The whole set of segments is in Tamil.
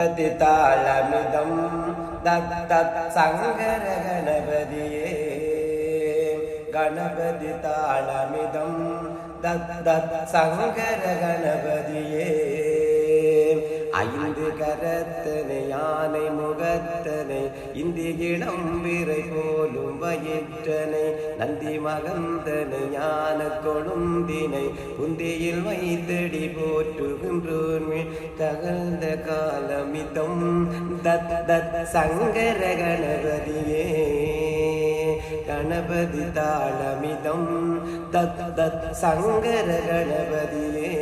தாளமிதம் தத் சங்கர கணபதியே கணபதி தாளமிதம் தத் சங்கர கணபதியே ஐந்து கரத்தனை யானை முகத்தனை இந்தி இளம்பிரை போலும் வயிற்றனை நந்தி மகந்தனை ஞான கொழுந்தினை புந்தியில் வைத்தடி போற்றுகின்றோன் தகழ்ந்த காலமிதம் தத் சங்கர கணபதியே கணபதி தாளமிதம் தத் சங்கர கணபதியே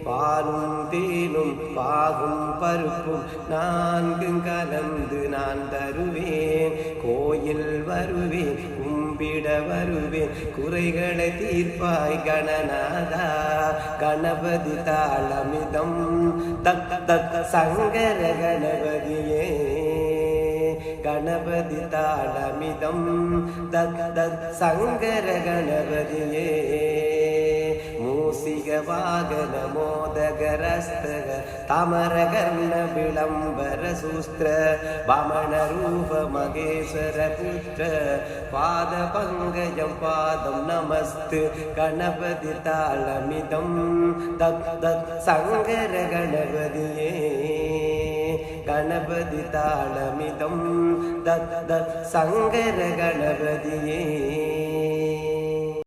பாலும் தேனும் பாகும் பருப்பும் நான்கும் கலந்து நான் தருவேன் கோயில் வருவேன் கும்பிட வருவேன் குறைகளை தீர்ப்பாய் கணநாதா கணபதி தாளமிதம் தத் சங்கர கணபதியே கணபதி தாளமிதம் தத் சங்கர கணபதியே மூசிக வாகன மோதகரஸ்தக தமரகர்ண விளம்பர சூஸ்திர வமன ரூப மகேஸ்வர புத்திர பாத பங்கஜம் பாதம் நமஸ்து கணபதி தாளமிதம் தத் சங்கர கணபதியே கணபதி தாளமிதம் தத் சங்கர கணபதியே